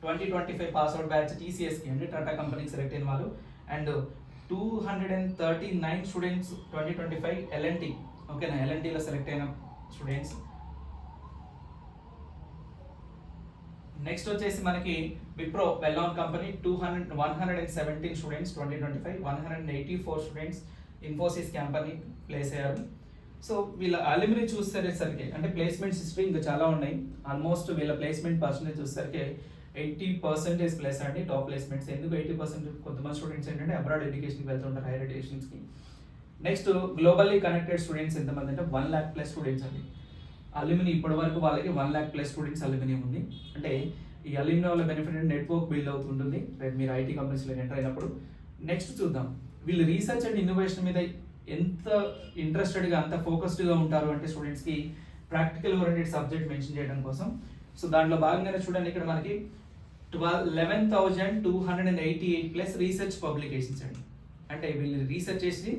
[SPEAKER 1] 2025 పాస్ అవుట్ బ్యాచ్ టీసీఎస్కి అంటే టాటా కంపెనీకి సెలెక్ట్ అయిన వాళ్ళు, అండ్ 239 స్టూడెంట్స్ 2025 ఎల్ఎన్టీ, ఓకేనా, ఎల్ఎన్టీలో సెలెక్ట్ అయిన స్టూడెంట్స్. నెక్స్ట్ వచ్చేసి మనకి Wipro well known company 117 students 2025, 184 students Infosys company place అయ్యారు. సో వీళ్ళ అల్యూమినీ చూసేసరికి అంటే ప్లేస్మెంట్స్ హిస్టరీ ఇంకా చాలా ఉన్నాయి. ఆల్మోస్ట్ వీళ్ళ ప్లేస్మెంట్ పర్సెంటేజ్ చూసేసరికి 80% ప్లేస్ అండి, టాప్ ప్లేస్మెంట్స్. ఎందుకు 80%? కొంతమంది స్టూడెంట్స్ ఏంటంటే అబ్రాడ్ ఎడ్యుకేషన్కి వెళ్తుంటారు, హైయర్ ఎడ్యుకేషన్స్కి. నెక్స్ట్ గ్లోబల్లీ కనెక్టెడ్ స్టూడెంట్స్ ఎంతమంది అంటే 1 lakh ప్లస్ స్టూడెంట్స్ అండి. అల్యూమినీ ఇప్పటి వరకు వాళ్ళకి 1 lakh ప్లస్ స్టూడెంట్స్ అల్యూమినీ ఉంది. అంటే ఈ అల్యూమినీ వల్ల బెనిఫిట్ నెట్వర్క్ బిల్డ్ అవుతుంటుంది రేపు మీరు ఐటీ కంపెనీస్లో ఎంటర్ అయినప్పుడు. నెక్స్ట్ చూద్దాం వీళ్ళు రీసెర్చ్ అండ్ ఇన్నోవేషన్ మీద ఎంత ఇంట్రెస్టెడ్గా అంత ఫోకస్డ్గా ఉంటారు అంటే స్టూడెంట్స్కి ప్రాక్టికల్ ఓరియంటెడ్ సబ్జెక్ట్ మెన్షన్ చేయడం కోసం. సో దాంట్లో భాగంగానే చూడండి ఇక్కడ మనకి 11,288 ప్లస్ రీసెర్చ్ పబ్లికేషన్స్ అండి. అంటే వీళ్ళు రీసెర్చ్ చేసి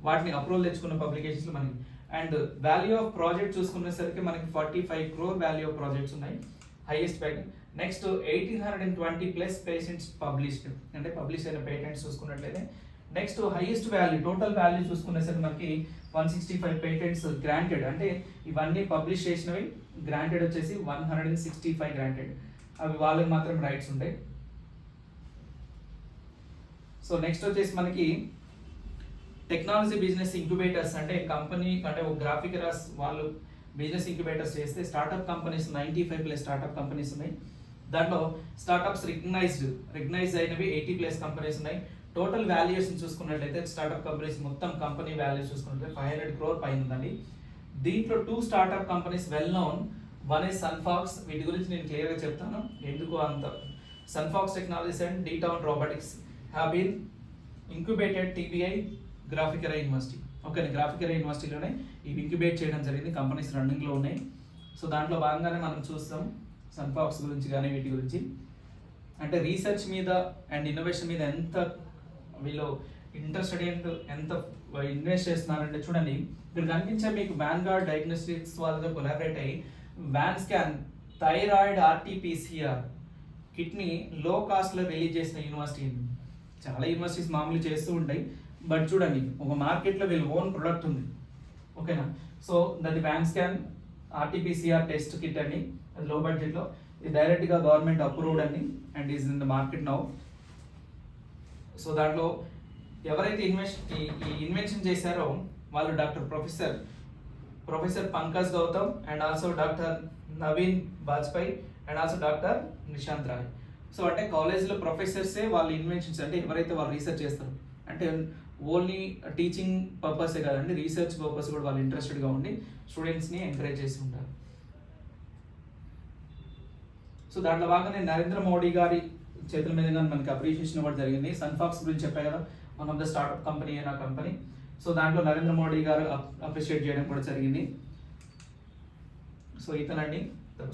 [SPEAKER 1] వాటిని అప్రూవల్ తెచ్చుకున్న పబ్లికేషన్స్ మనకి. అండ్ వాల్యూ ఆఫ్ ప్రాజెక్ట్ చూసుకునేసరికి మనకి 45 crore వాల్యూ ఆఫ్ ప్రాజెక్ట్స్ ఉన్నాయి, హైయెస్ట్ పైన. నెక్స్ట్ 1820 ప్లస్ పేటెంట్స్ పబ్లిష్డ్, అంటే పబ్లిష్ అయిన పేటెంట్స్ చూసుకున్నట్లయితే. Next highest value total value చూసుకునేసరికి మనకి 165 పేటెంట్స్ గ్రాంటెడ్, అంటే ఇవన్నీ పబ్లిష్ చేసినవి. గ్రాంటెడ్ వచ్చేసి 165 గ్రాంటెడ్, అవి వాళ్ళకి మాత్రం రైట్స్ ఉంటాయి. సో నెక్స్ట్ వచ్చేసి మనకి టెక్నాలజీ బిజినెస్ ఇంక్యుబేటర్స్, అంటే కంపెనీ అంటే ఒక గ్రాఫికరస్ వాళ్ళు బిజినెస్ ఇంక్యుబేటర్స్ చేస్తే startup companies 95 plus startup companies ఉన్నాయి. దాంట్లో స్టార్ట్అప్స్ రికగ్నైజ్ అయినవి 80 ప్లస్ కంపెనీస్ ఉన్నాయి. టోటల్ వాల్యుయేషన్ చూసుకున్నట్లయితే స్టార్ట్అప్ కంపెనీస్ మొత్తం కంపెనీ వాల్యూ చూసుకున్నట్లయితే 500 crore పైన ఉందండి. దీంట్లో 2 startup companies well known, one is Sunfox. వీటి గురించి నేను క్లియర్గా చెప్తాను ఎందుకు అంత. Sunfox Technologies and Dtown robotics have been incubated TBI గ్రాఫికరా university. Okay, గ్రాఫికరా యూనివర్సిటీలోనే ఇవి ఇంక్యుబేట్ చేయడం జరిగింది, కంపెనీస్ రన్నింగ్లో ఉన్నాయి. సో దాంట్లో భాగంగానే మనం చూస్తాం సన్ఫాక్స్ గురించి కానీ వీటి గురించి. అంటే రీసెర్చ్ మీద అండ్ ఇన్నోవేషన్ మీద ఎంత వీళ్ళు ఇంట్రెస్టెడ్ ఎంత ఇన్వెస్ట్ చేస్తున్నారంటే చూడండి ఇక్కడ కనిపించే మీకు వ్యాన్గార్డ్ డయాగ్నోస్టిక్స్ వాళ్ళతో కొలాబరేట్ అయ్యి వ్యాన్ స్కాన్ థైరాయిడ్ ఆర్టీపీసీఆర్ కిట్ని లో కాస్ట్లో రిలీజ్ చేసిన యూనివర్సిటీ. చాలా యూనివర్సిటీస్ మామూలు చేస్తూ ఉంటాయి, బట్ చూడండి ఒక మార్కెట్లో వీళ్ళు ఓన్ ప్రొడక్ట్ ఉంది, ఓకేనా. సో దాని van scan RTPCR test kit అండి, అది లో బడ్జెట్లో, ఇది డైరెక్ట్గా గవర్నమెంట్ అప్రూవ్డ్ అండి and is in the market now. So దాంట్లో ఎవరైతే ఈ ఇన్వెన్షన్ చేశారో వాళ్ళు professor Pankaj Gautam and also doctor Naveen Bajpai and also doctor Nishant Rai. So అంటే కాలేజ్లో ప్రొఫెసర్సే వాళ్ళ ఇన్వెన్షన్స్, అంటే ఎవరైతే వాళ్ళు రీసెర్చ్ చేస్తారు అంటే ఓన్లీ టీచింగ్ పర్పసే కాదండి, రీసెర్చ్ పర్పస్ కూడా వాళ్ళు ఇంట్రెస్టెడ్గా ఉండి స్టూడెంట్స్ని ఎంకరేజ్ చేస్తూ ఉంటారు. సో దాంట్లో భాగంగా నరేంద్ర మోడీ గారి చేతుల మీదుగా మనకి అప్రిషియేషన్ కూడా జరిగింది. సన్ఫాక్స్ గురించి చెప్పాయి కదా, one of the startup company అయిన కంపెనీ. సో దాంట్లో నరేంద్ర మోడీ గారు అప్రిషియేట్ చేయడం కూడా జరిగింది. సో ఇతనండి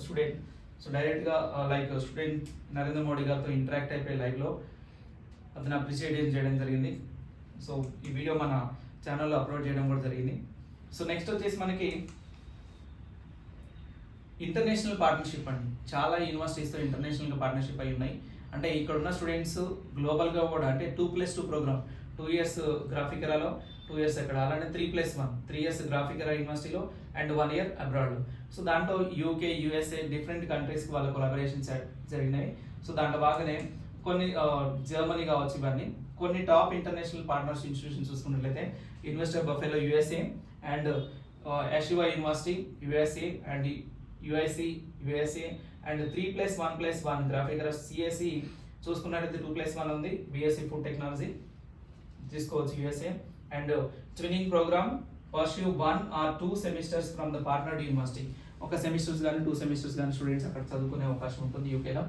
[SPEAKER 1] స్టూడెంట్. సో డైరెక్ట్గా లైక్ స్టూడెంట్ నరేంద్ర మోడీ గారితో ఇంటరాక్ట్ అయిపోయి లైవ్లో అతను అప్రిషియేట్ చేయడం జరిగింది. సో ఈ వీడియో మన ఛానల్లో అప్లోడ్ చేయడం కూడా జరిగింది. సో నెక్స్ట్ వచ్చేసి మనకి ఇంటర్నేషనల్ పార్ట్నర్షిప్ అండి. చాలా యూనివర్సిటీస్తో ఇంటర్నేషనల్గా పార్ట్నర్షిప్ అయి ఉన్నాయి. అంటే ఇక్కడ ఉన్న స్టూడెంట్స్ గ్లోబల్గా కూడా అంటే 2+2 ప్రోగ్రామ్, 2 years గ్రాఫికరాలో, 2 years ఎక్కడ, అలానే 3+1 3 years గ్రాఫికరా యూనివర్సిటీలో అండ్ 1 year అబ్రాడ్లో. సో దాంట్లో యూకే, యూఎస్ఏ డిఫరెంట్ కంట్రీస్కి వాళ్ళ కొలాబరేషన్స్ జరిగినాయి. సో దాంట్లో బాగానే కొన్ని జర్మనీ కావచ్చు, ఇవన్నీ కొన్ని టాప్ ఇంటర్నేషనల్ పార్ట్నర్స్ ఇన్స్టిట్యూషన్స్ చూసుకున్నట్లయితే university of Buffalo USA and Yeshiva university USA and UIC USA and 3+1+1 Graphic Era CSC చూసుకున్నట్లయితే 2+1 ఉంది, బిఎస్సి ఫుడ్ టెక్నాలజీ తీసుకోవచ్చు USA. And training programme pursue 1 or 2 semesters from the partnered university. ఒక semesters కానీ 2 semesters కానీ students అక్కడ చదువుకునే అవకాశం ఉంటుంది యూకేలో.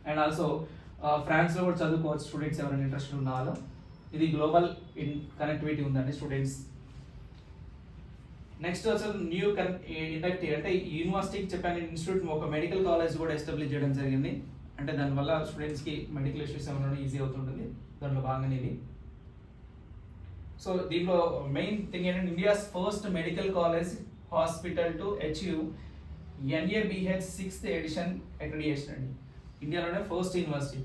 [SPEAKER 1] అండ్ ఆల్సో ఫ్రాన్స్లో కూడా చదువుకోవచ్చు స్టూడెంట్స్ ఎవరైనా ఇంట్రెస్ట్ ఉన్న వాళ్ళు. ఇది గ్లోబల్ కనెక్టివిటీ ఉందండి స్టూడెంట్స్. నెక్స్ట్ వచ్చేసి న్యూ ఇండక్టివ్, అంటే యూనివర్సిటీకి చెప్పాను ఇన్స్టిట్యూట్ ఒక మెడికల్ కాలేజ్ కూడా ఎస్టాబ్లిష్ చేయడం జరిగింది. అంటే దానివల్ల స్టూడెంట్స్కి మెడికల్ ఇష్యూస్ ఏమైనా ఈజీ అవుతుంటుంది, దాంట్లో భాగంగానే ఇది. సో దీంట్లో మెయిన్ థింగ్ ఏంటంటే India's first medical college hospital to achieve NABH 6th edition accreditation అండి. ఇండియాలోనే ఫస్ట్ యూనివర్సిటీ.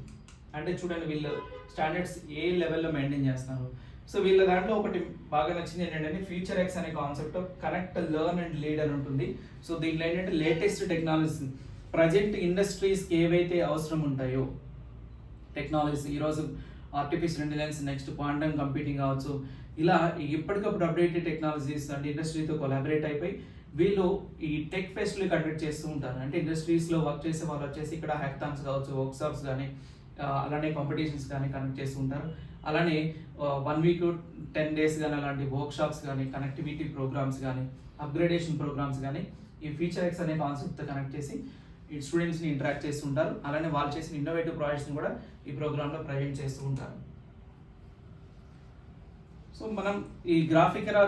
[SPEAKER 1] అంటే చూడండి వీళ్ళు స్టాండర్డ్స్ ఏ లెవెల్లో మెయింటైన్ చేస్తున్నారు. సో వీళ్ళ దాంట్లో ఒకటి బాగా నచ్చింది ఏంటంటే ఫ్యూచర్ ఎక్స్ అనే concept connect, learn and lead అని ఉంటుంది. సో దీంట్లో ఏంటంటే లేటెస్ట్ టెక్నాలజీ ప్రజెంట్ ఇండస్ట్రీస్కి ఏవైతే అవసరం ఉంటాయో టెక్నాలజీస్, ఈరోజు artificial intelligence, next quantum computing కావచ్చు, ఇలా ఎప్పటికప్పుడు అప్డేటెడ్ టెక్నాలజీస్ అంటే ఇండస్ట్రీతో కొలాబరేట్ అయిపోయి వీళ్ళు ఈ టెక్ ఫెస్ట్లు కండక్ట్ చేస్తూ ఉంటారు. అంటే ఇండస్ట్రీస్లో వర్క్ చేసే వాళ్ళు వచ్చేసి ఇక్కడ హ్యాకథాన్స్ కావచ్చు, వర్క్షాప్స్ కానీ అలానే కాంపిటీషన్స్ కానీ కండక్ట్ చేస్తూ ఉంటారు. అలానే 1 వీక్ 10 days కానీ అలాంటి వర్క్షాప్స్ కానీ, కనెక్టివిటీ ప్రోగ్రామ్స్ కానీ, అప్గ్రేడేషన్ ప్రోగ్రామ్స్ కానీ ఈ ఫీచర్ ఎక్స్ అనే కాన్సెప్ట్తో కనెక్ట్ చేసి ఈ స్టూడెంట్స్ని ఇంటరాక్ట్ చేస్తూ ఉంటారు. అలానే వాళ్ళు చేసిన ఇన్నోవేటివ్ ప్రాజెక్ట్స్ని కూడా ఈ ప్రోగ్రాంలో ప్రజెంట్ చేస్తూ ఉంటారు. సో మనం ఈ గ్రాఫికరా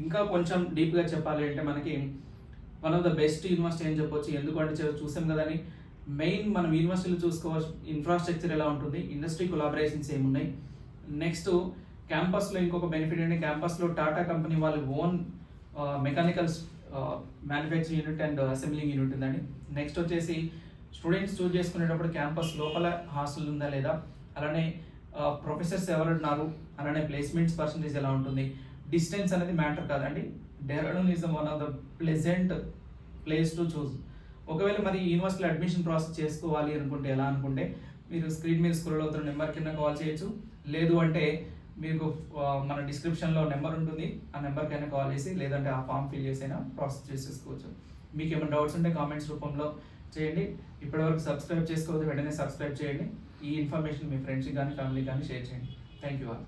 [SPEAKER 1] ఇంకా కొంచెం డీప్గా చెప్పాలి అంటే మనకి one of the best university అని చెప్పొచ్చు. ఎందుకంటే చూసాం కదని మెయిన్ మనం యూనివర్సిటీలు చూసుకోవచ్చు, ఇన్ఫ్రాస్ట్రక్చర్ ఎలా ఉంటుంది, ఇండస్ట్రీ కొలాబరేషన్స్ ఏమున్నాయి. నెక్స్ట్ క్యాంపస్లో ఇంకొక బెనిఫిట్ ఏంటంటే క్యాంపస్లో టాటా కంపెనీ వాళ్ళ own mechanical manufacturing unit and assembling unit ఉందండి. నెక్స్ట్ వచ్చేసి స్టూడెంట్స్ చూస్ చేసుకునేటప్పుడు క్యాంపస్ లోపల హాస్టల్ ఉందా లేదా, అలానే ప్రొఫెసర్స్ ఎవరు ఉన్నారు, అలానే ప్లేస్మెంట్స్ పర్సంటేజ్ ఎలా ఉంటుంది. డిస్టెన్స్ అనేది మ్యాటర్ కాదండి. Dehradun is one of the pleasant place to choose. ఒకవేళ మరి యూనివర్సిటీలో అడ్మిషన్ ప్రాసెస్ చేసుకోవాలి అనుకుంటే ఎలా అనుకుంటే మీరు స్క్రీన్ మీద స్క్రోల్ అవుతున్న నెంబర్ కింద కాల్ చేయొచ్చు. లేదు అంటే మీకు మన డిస్క్రిప్షన్లో నెంబర్ ఉంటుంది, ఆ నెంబర్కైనా కాల్ చేసి లేదంటే ఆ ఫామ్ ఫిల్ చేసి అయినా ప్రాసెస్ చేసేసుకోవచ్చు. మీకు ఏమైనా డౌట్స్ ఉంటే కామెంట్స్ రూపంలో చేయండి. ఇప్పటివరకు సబ్స్క్రైబ్ చేసుకోవద్దు, వెంటనే సబ్స్క్రైబ్ చేయండి. ఈ ఇన్ఫర్మేషన్ మీ ఫ్రెండ్స్కి కానీ ఫ్యామిలీకి కానీ షేర్ చేయండి. Thank you all.